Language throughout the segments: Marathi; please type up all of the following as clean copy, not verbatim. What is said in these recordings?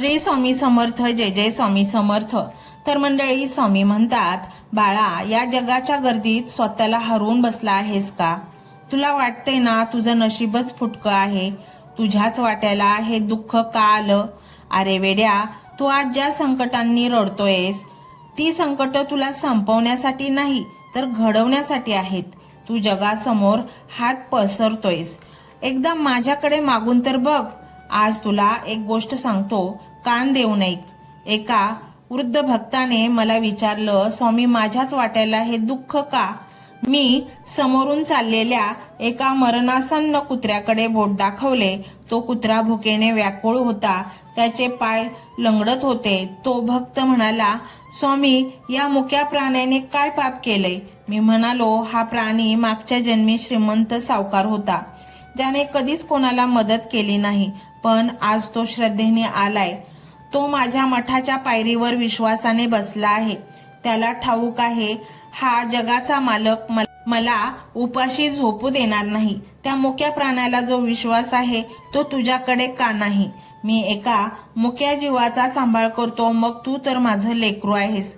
श्री स्वामी समर्थ. जय जय स्वामी समर्थ. तर मंडळी, स्वामी म्हणतात, बाळा, या जगाच्या गर्दीत स्वतःला हरवून बसला आहेस का? तुला वाटते ना तुझं नशीबच फुटकं आहे, तुझ्याच वाट्याला हे दुःख का आलं? अरे वेड्या, तू आज ज्या संकटांनी रडतोयस ती संकट तुला संपवण्यासाठी नाही तर घडवण्यासाठी आहेत. तू जगासमोर हात पसरतोयस, एकदा माझ्याकडे मागून तर बघ. आज तुला एक गोष्ट सांगतो, कान देऊन ऐक. एका वृद्ध भक्ताने मला विचारलं, स्वामी, माझ्याच वाट्याला हे दुःख का? मी समोरून चाललेल्या एका मरणासन्न कुत्र्याकडे बोट दाखवले. तो कुत्रा भुकेने व्याकुळ होता, त्याचे पाय लंगडत होते. तो भक्त म्हणाला, स्वामी, या मुक्या प्राण्याने काय पाप केले? मी म्हणालो, हा प्राणी मागच्या जन्मी श्रीमंत सावकार होता, ज्याने कधीच कोणाला मदत केली नाही, पण आज तो श्रद्धेने आलाय. तो माझ्या मठाच्या पायरीवर विश्वासाने बसला आहे. त्याला ठाऊक आहे, हा जगाचा मालक मला उपाशी झोपू देणार नाही. त्या मुक्या प्राण्याला जो विश्वास आहे तो तुझ्याकडे का नाही? मी एका मुक्या जीवाचा सांभाळ करतो, मग तू तर माझं लेकरू आहेस.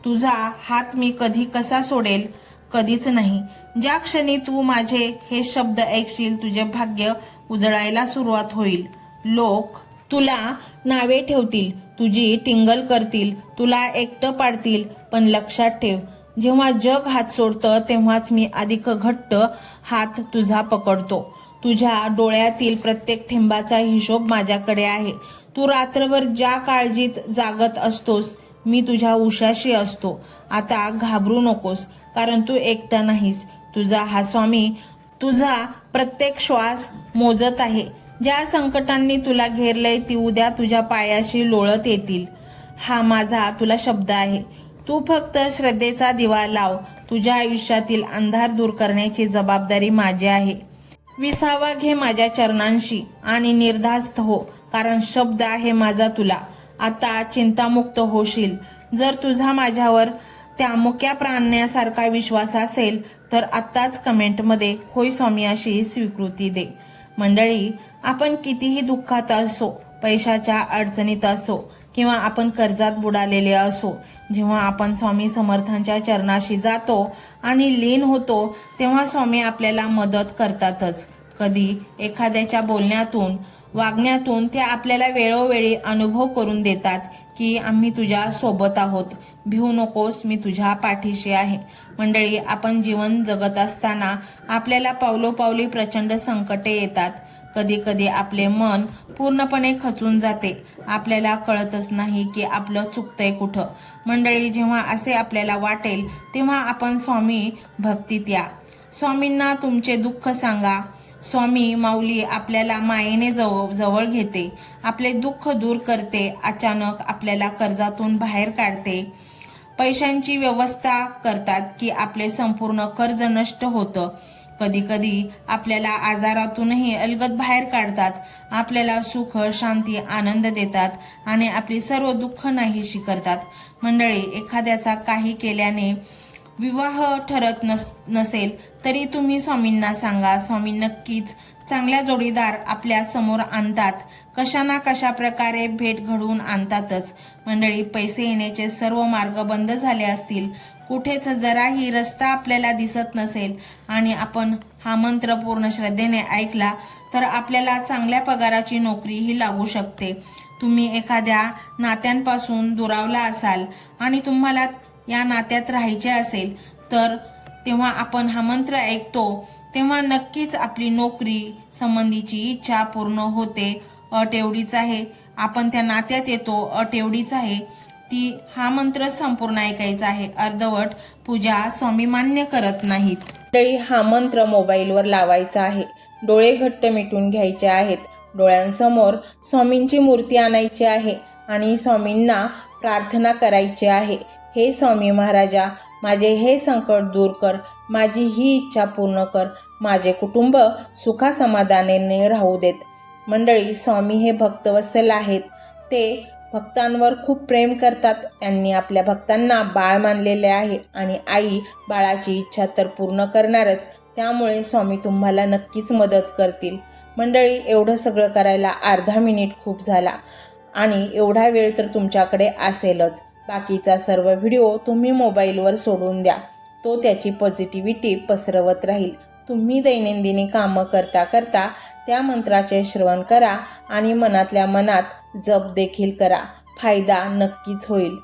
तुझा हात मी कधी कसा सोडेल? कधीच नाही. ज्या क्षणी तू माझे हे शब्द ऐकशील, तुझे भाग्य उजळायला सुरुवात होईल. लोक तुला नावे ठेवतील, तुझी टिंगल करतील, तुला एकटं पाडतील, पण लक्षात ठेव, जेव्हा जग हात सोडतं तेव्हाच मी अधिक घट्ट हात तुझा पकडतो. तुझ्या डोळ्यातील प्रत्येक थेंबाचा हिशोब माझ्याकडे आहे. तू रात्रभर ज्या काळजीत जागत असतोस, मी तुझ्या उशाशी असतो. आता घाबरू नकोस, कारण तू एकटा नाहीस. तुझा हा स्वामी तुझा प्रत्येक श्वास मोजत आहे. ज्या संकटांनी तुला घेरलंय ती उद्या तुझ्या पायाशी लोळत येतील. हा माझा तुला शब्द आहे. तू फक्त श्रद्धेचा दिवा लाव. तुझ्या आयुष्यातील अंधार दूर करण्याची जबाबदारी माझी आहे. विसावा घे माझ्या चरणांशी आणि निर्धास्त हो, कारण शब्द आहे माझा तुला. आता चिंतामुक्त होशील. जर तुझा माझ्यावर त्या मुक्या प्राण्यासारखा विश्वास असेल तर आत्ताच कमेंटमध्ये होय स्वामी अशी स्वीकृती दे. मंडळी, आपण कितीही दुःखात असो, पैशाच्या अडचणीत असो किंवा आपण कर्जात बुडालेले असो, जेव्हा आपण स्वामी समर्थांच्या चरणाशी जातो आणि लीन होतो तेव्हा स्वामी आपल्याला मदत करतातच. कधी एखाद्याच्या बोलण्यातून, वागण्यातून ते आपल्याला वेळोवेळी अनुभव करून देतात की आम्ही तुझ्या सोबत आहोत, भिवू नकोस, मी तुझ्या पाठीशी आहे. मंडळी, आपण जीवन जगत असताना आपल्याला पावलोपावली प्रचंड संकटे येतात. कधी कधी आपले मन पूर्णपणे खचून जाते. आपल्याला कळतच नाही की आपलं चुकतंय कुठं. मंडळी, जेव्हा असे आपल्याला वाटेल तेव्हा आपण स्वामी भक्तीत या. स्वामींना तुमचे दुःख सांगा. स्वामी माऊली आपल्याला मायेने जवळ घेते, आपले दुःख दूर करते, अचानक आपल्याला कर्जातून बाहेर काढते, पैशांची व्यवस्था करतात की आपले संपूर्ण कर्ज नष्ट होतं. कधी कधी आपल्याला आजारातूनही अलगद बाहेर काढतात, आपल्याला सुख, शांती, आनंद देतात आणि आपली सर्व दुःख नाहीशी करतात. मंडळी, एखाद्याचा काही केल्याने विवाह ठरत नसेल तरी तुम्ही स्वामींना सांगा. स्वामी नक्कीच चांगल्या जोडीदार आपल्या समोर आणतात, कशा ना कशा प्रकारे भेट घडवून आणतातच. मंडळी, पैसे येण्याचे सर्व मार्ग बंद झाले असतील, कुठेच जराही रस्ता आपल्याला दिसत नसेल आणि आपण हा मंत्र पूर्ण श्रद्धेने ऐकला तर आपल्याला चांगल्या पगाराची नोकरीही लागू शकते. तुम्ही एखाद्या नात्यांपासून दुरावला असाल आणि तुम्हाला या नात्यात राहायचे असेल तर तेव्हा आपण हा मंत्र ऐकतो तेव्हा नक्कीच आपली नोकरी संबंधीची इच्छा पूर्ण होते. अट एवढीच आहे, आपण त्या नात्यात येतो, अट एवढीच आहे, ती हा मंत्र संपूर्ण ऐकायचा आहे. अर्धवट पूजा स्वामी मान्य करत नाहीत. तरी हा मंत्र मोबाईलवर लावायचा आहे. डोळे घट्ट मिटून घ्यायचे आहेत. डोळ्यांसमोर स्वामींची मूर्ती आणायची आहे आणि स्वामींना प्रार्थना करायची आहे. हे स्वामी महाराजा, माझे हे संकट दूर कर, माझी ही इच्छा पूर्ण कर, माझे कुटुंब सुखासमाधानाने राहू देत. मंडळी, स्वामी हे भक्तवत्सल आहेत. ते भक्तांवर खूप प्रेम करतात. त्यांनी आपल्या भक्तांना बाळ मानलेले आहे आणि आई बाळाची इच्छा तर पूर्ण करणारच. त्यामुळे स्वामी तुम्हाला नक्कीच मदत करतील. मंडळी, एवढं सगळं करायला अर्धा मिनिट खूप झाला. आणि एवढा वेळ तर तुमच्याकडे असेलच. बाकीचा सर्व व्हिडिओ तुम्ही मोबाईलवर सोडून द्या. तो त्याची पॉझिटिव्हिटी पसरवत राहील. तुम्ही दैनंदिनी कामं करता करता त्या मंत्राचे श्रवण करा आणि मनातल्या मनात जप देखील करा. फायदा नक्कीच होईल.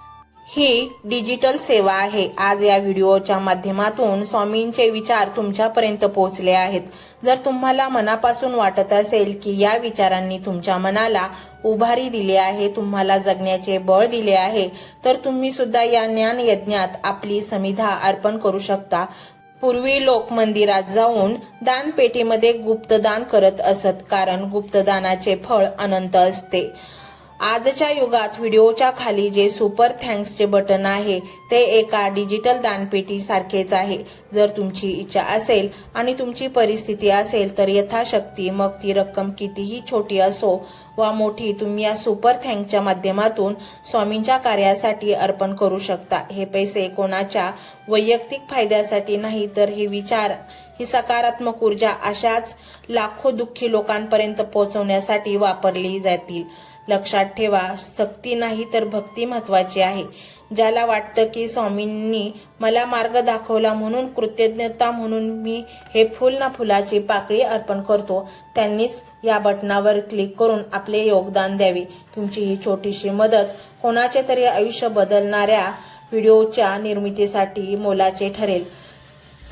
ही डिजिटल सेवा आहे. आज या व्हिडिओच्या माध्यमातून स्वामींचे विचार तुमच्यापर्यंत पोहोचले आहेत. जर तुम्हाला मनापासून वाटत असेल की या विचारांनी तुमच्या मनाला उभारी दिली आहे, तुम्हाला जगण्याचे बळ दिले आहे, तर तुम्ही सुद्धा या ज्ञान यज्ञात आपली समिधा अर्पण करू शकता. पूर्वी लोक मंदिरात जाऊन दानपेटीमध्ये गुप्तदान करत असत, कारण गुप्तदानाचे फळ अनंत असते. आजच्या युगात व्हिडिओच्या खाली जे सुपर थँक्सचे बटन आहे ते एका डिजिटल दानपेटी सारखेच आहे. जर तुमची इच्छा असेल आणि तुमची परिस्थिती असेल तर यथाशक्ती, मग ती रक्कम कितीही छोटी असो वा मोठी, तुम्ही या सुपर थँक्सच्या माध्यमातून स्वामींच्या कार्यासाठी अर्पण करू शकता. हे पैसे कोणाच्या वैयक्तिक फायद्यासाठी नाही, तर हे विचार, ही सकारात्मक ऊर्जा अशाच लाखो दुःखी लोकांपर्यंत पोहोचवण्यासाठी वापरली जातील. लक्षात ठेवा, सक्ती नाही तर भक्ती महत्वाची आहे. ज्याला वाटतं की स्वामींनी मला मार्ग दाखवला म्हणून कृतज्ञता म्हणून मी हे फुल ना फुलाची पाकळी अर्पण करतो, त्यांनीच या बटनावर क्लिक करून आपले योगदान द्यावे. तुमची ही छोटीशी मदत कोणाचे तरी आयुष्य बदलणाऱ्या व्हिडिओच्या निर्मितीसाठी मोलाचे ठरेल.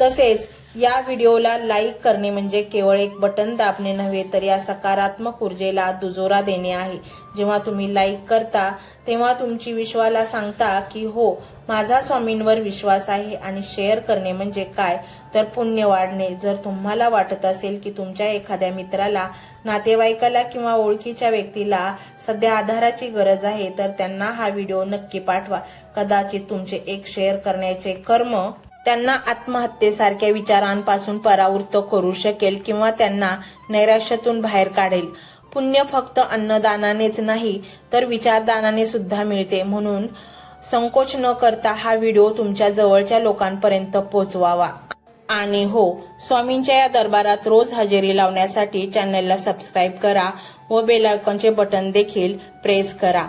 तसेच या व्हिडिओला लाईक करणे म्हणजे केवळ एक बटन दाबणे नव्हे, तर या सकारात्मक ऊर्जेला दुजोरा देणे आहे. जेव्हा तुम्ही लाईक करता तेव्हा तुमची विश्वाला सांगता की हो, माझा स्वामींवर विश्वास आहे. आणि शेअर करणे म्हणजे काय, तर पुण्य वाढणे. जर तुम्हाला वाटत असेल की तुमच्या एखाद्या मित्राला, नातेवाईकाला किंवा ओळखीच्या व्यक्तीला सध्या आधाराची गरज आहे, तर त्यांना हा व्हिडिओ नक्की पाठवा. कदाचित तुमचे एक शेअर करण्याचे कर्म त्यांना आत्महत्येसारख्या विचारांपासून परावृत्त करू शकेल किंवा त्यांना नैराश्यातून बाहेर काढेल. पुण्य फक्त अन्नदानानेच नाही, तर विचारदानाने सुद्धा मिळते. म्हणून संकोच न करता हा व्हिडिओ तुमच्या जवळच्या लोकांपर्यंत पोहोचवावा. आणि हो, स्वामींच्या या दरबारात रोज हजेरी लावण्यासाठी चॅनलला सबस्क्राईब करा व बेल आयकॉनचे बटन देखील प्रेस करा.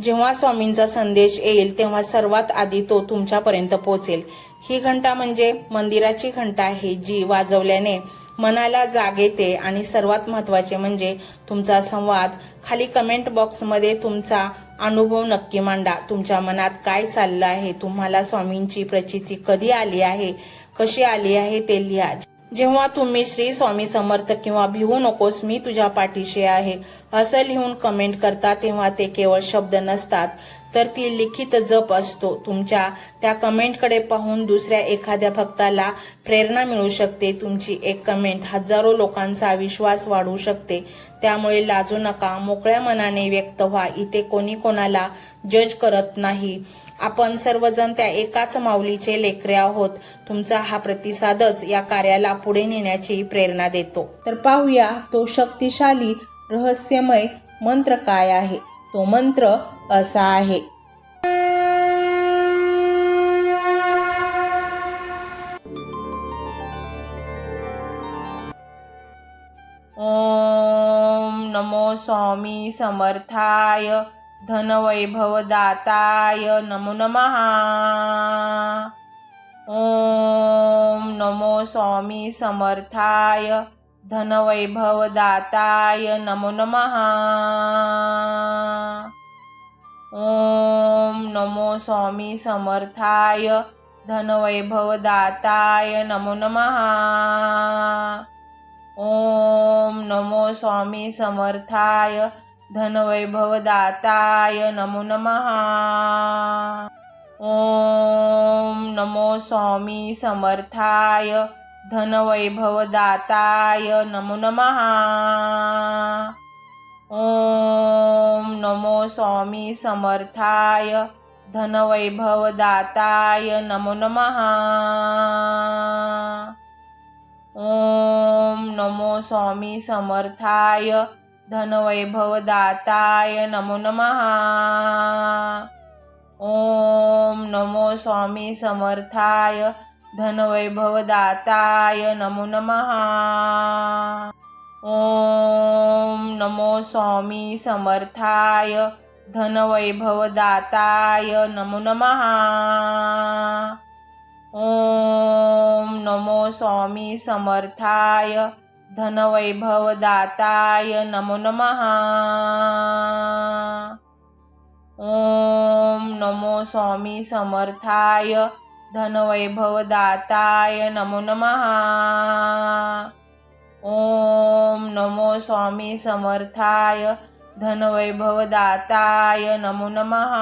जेव्हा स्वामींचा संदेश येईल तेव्हा सर्वात आधी तो तुमच्यापर्यंत पोहोचेल. ही घंटा म्हणजे मंदिराची घंटा आहे, जी वाजवल्याने मनाला जाग येते. आणि सर्वात महत्त्वाचे म्हणजे तुमचा संवाद. खाली कमेंट बॉक्समध्ये तुमचा अनुभव नक्की मांडा. तुमच्या मनात काय चाललं आहे, तुम्हाला स्वामींची प्रचिती कधी आली आहे, कशी आली आहे ते लिहा. जेव्हा तुम्ही श्री स्वामी समर्थ किंवा भिवू नकोस मी तुझ्या पाठीशी आहे असं लिहून कमेंट करता, तेव्हा ते केवळ शब्द नसतात, तर ती लिखित जप असतो. तुमच्या त्या कमेंटकडे पाहून दुसऱ्या एखाद्या भक्ताला प्रेरणा मिळू शकते. तुमची एक कमेंट हजारो लोकांचा विश्वास वाढवू शकते. त्यामुळे लाजू नका, मोकळ्या मनाने व्यक्त व्हा. इथे कोणी कोणाला जज करत नाही. आपण सर्वजण त्या एकाच माऊलीचे लेकरे आहोत. तुमचा हा प्रतिसादच या कार्याला पुढे नेण्याची प्रेरणा देतो. तर पाहूया तो शक्तिशाली रहस्यमय मंत्र काय आहे. तो मंत्र असा आहे. ओम नमो स्वामी समर्थाय धनवैभव दाताय नमो नमः. ओम नमो स्वामी समर्थाय धनवैभव दाताय नमो नमः. ओम नमो स्वामी समर्थाय धनवैभव दाताय नमो नमः. ओम नमो स्वामी समर्थाय धनवैभव दाताय नमो नमः. ओम नमो स्वामी समर्थाय धनवैभव दाताय नमो नमः. ओम नमो स्वामी समर्थाय धनवैभव दाताय नमो नमः. ओम नमो स्वामी समर्थाय धनवैभव दाताय नमो नमः. ओम नमो स्वामी समर्थाय धनवैभव दाताय नमो नमः. ओम नमो स्वामी समर्थाय धनवैभवदाताय नमो नमः। ओम नमो स्वामी समर्थाय धनवैभवदाताय नमो नमः। ओम नमो स्वामी समर्थाय धनवैभवदाताय नमो नमः। ओम नमो स्वामी समर्थाय धनवैभवदाताय नमो नमः।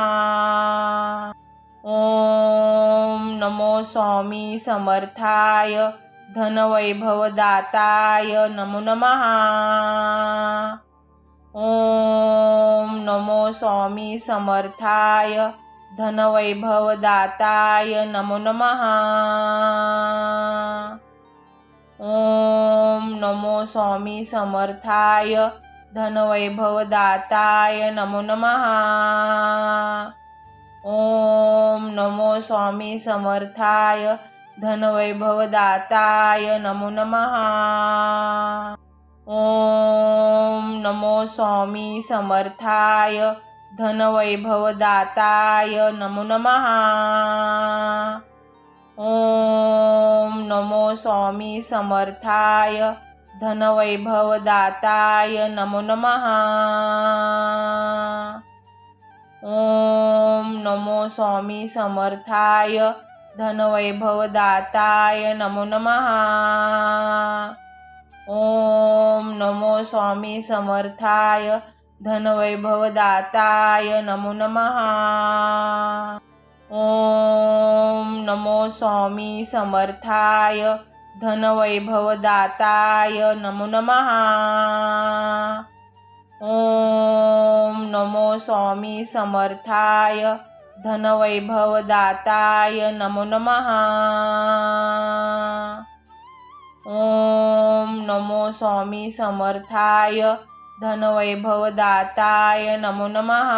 ओम नमो स्वामी समर्थाय धनवैभवदाताय नमो नमः। ओम नमो स्वामी समर्थाय धनवैभवदाताय नमो नमः। ओम नमो स्वामी समर्थाय धनवैभवदाताय नमो नमः। ओम नमो स्वामी समर्थाय धनवैभवदाताय नमो नमः। ओम नमो स्वामी समर्थाय धनवैभवदाताय नमो नमः। ओम नमो स्वामी समर्थाय धनवैभवदाताय नमो नमः। ओम नमो स्वामी समर्थाय धनवैभवदाताय नमो नमः। ओम नमो स्वामी समर्थाय धनवैभवदाताय नमो नमः। ओम नमो स्वामी समर्थाय धनवैभवदाताय नमो नमः। ओम नमो स्वामी समर्थाय धनवैभवदाताय नमो नमः। ओम नमो स्वामी समर्थाय धनवैभवदाताय नमो नमः।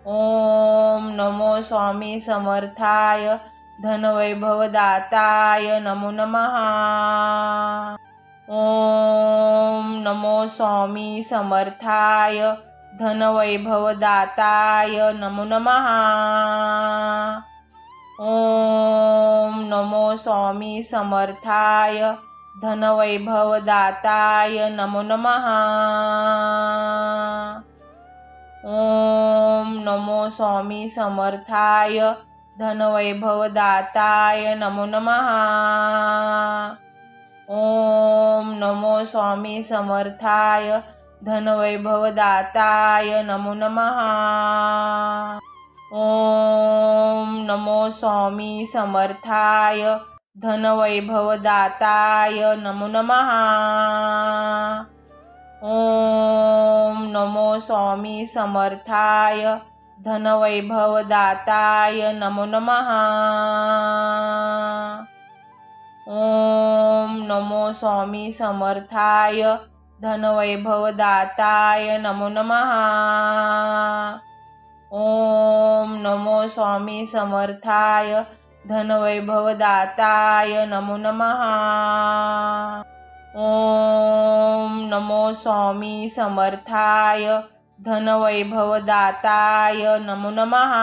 ओम नमो स्वामी समर्थाय धनवैभवदाताय नमो नमः। ओम नमो स्वामी समर्थाय धनवैभवदाताय नमो नमः। ओम नमो स्वामी समर्थाय धनवैभवदाताय नमो नमः। ओम नमो स्वामी समर्थाय धनवैभवदाताय नमो नमः। ओम नमो स्वामी समर्थाय धनवैभवदाताय नमो नमः। ओम नमो स्वामी समर्थाय धनवैभवदाताय नमो नमः। ओम नमो स्वामी समर्थाय धनवैभवदाताय नमो नमः। ओम नमो स्वामी समर्थाय धनवैभवदाताय नमो नमः। ओम नमो स्वामी समर्थाय धनवैभवदाताय नमो नमः। ओम नमो स्वामी समर्थाय धनवैभवदाताय नमो नमः।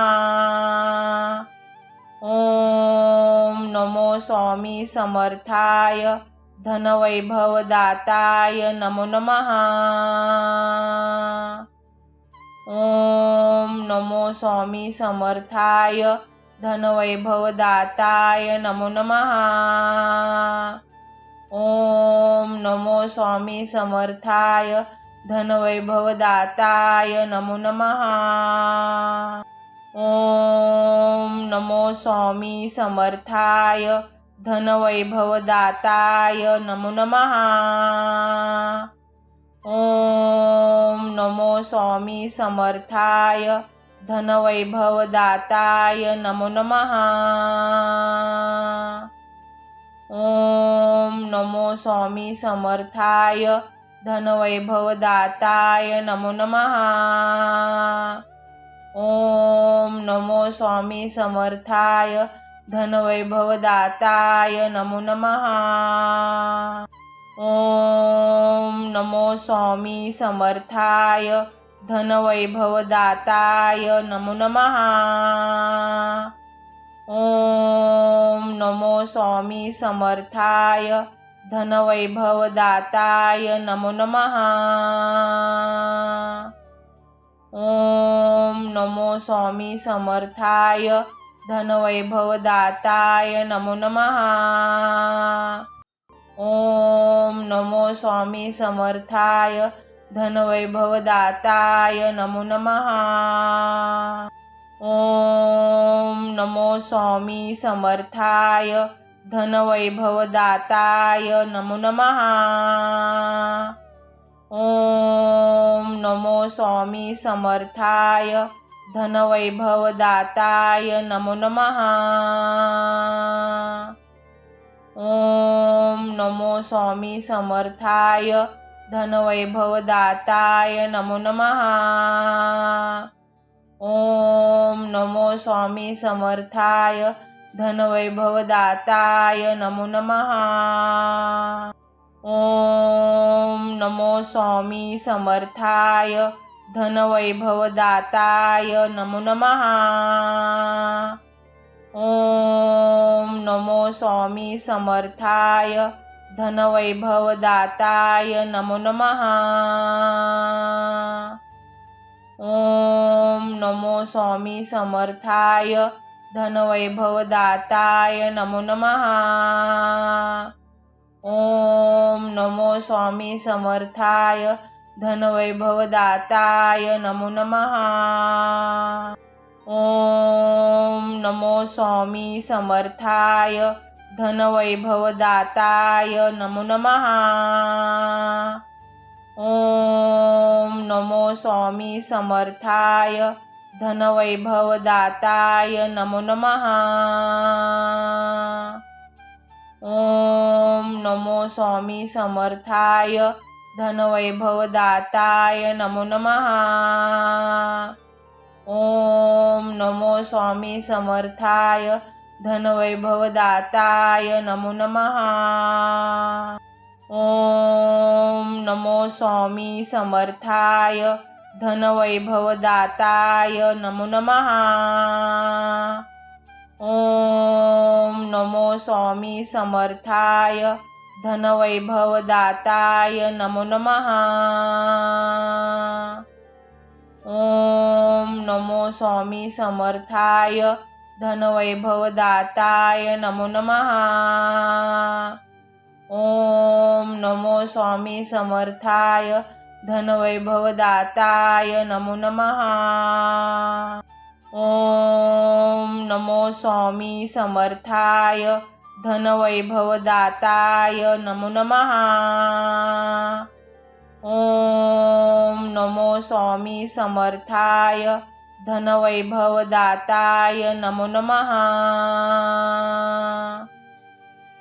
ओम नमो स्वामी समर्थाय धनवैभवदाताय नमो नमः। ओम नमो स्वामी समर्थाय धनवैभवदाताय नमो नमः। ओम नमो स्वामी समर्थाय धनवैभवदाताय नमो नमः। ओम नमो स्वामी समर्थाय धनवैभवदाताय नमो नमः। ओम नमो स्वामी समर्थाय धनवैभवदाताय नमो नमः। ओम नमो स्वामी समर्थाय धनवैभवदाताय नमो नमः। ओम नमो स्वामी समर्थाय धनवैभवदाताय नमो नमः। ओम नमो स्वामी समर्थाय धनवैभवदाताय नमो नमः। ओम नमो स्वामी समर्थाय धनवैभवदाताय नमो नमः। ओम नमो स्वामी समर्थाय धनवैभवदाताय नमो नमः। ओम नमो स्वामी समर्थाय धनवैभवदाताय नमो नमः। ओम नमो स्वामी समर्थाय धनवैभवदाताय नमो नमः। ओम नमो स्वामी समर्थाय धनवैभवदाताय नमो नमः। ओम नमो स्वामी समर्थाय धनवैभवदाताय नमो नमः। ओम नमो स्वामी समर्थाय धनवैभवदाताय नमो नमः। ओम नमो स्वामी समर्थाय धनवैभवदाताय नमो नमः। ओम नमो स्वामी समर्थाय धनवैभवदाताय नमो नमः। ओम नमो स्वामी समर्थाय धनवैभवदाताय नमो नमः। ओम नमो स्वामी समर्थाय धनवैभवदाताय नमो नमः। ओम नमो स्वामी समर्थाय धनवैभवदाताय नमो नमः। ओम नमो स्वामी समर्थाय धनवैभवदाताय नमो नमः। ओम नमो स्वामी समर्थाय धनवैभवदाताय नमो नमः। ओम नमो स्वामी समर्थाय धनवैभवदाताय नमो नमः। ओम नमो स्वामी समर्थाय धनवैभवदाताय नमो नमः। ओम नमो स्वामी समर्थाय धनवैभवदाताय नमो नमः। ओम नमो स्वामी समर्थाय धनवैभवदाताय नमो नमः। ओम नमो स्वामी समर्थाय धनवैभवदाताय नमो नमः। ओम नमो स्वामी समर्थाय धनवैभवदाताय नमो नमः। ओम नमो स्वामी समर्थाय धनवैभवदाताय नमो नमः।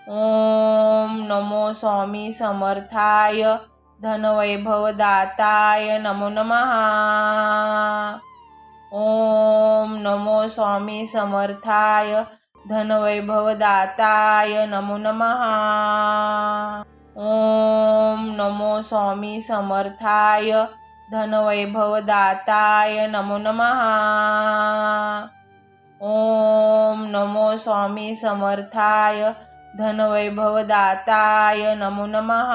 ओम नमो स्वामी समर्थाय धनवैभवदाताय नमो नमः। ओम नमो स्वामी समर्थाय धनवैभवदाताय नमो नमः। ओम नमो स्वामी समर्थाय धनवैभवदाताय नमो नमः। ओम नमो स्वामी समर्थाय धनवैभवदाताय नमो नमः।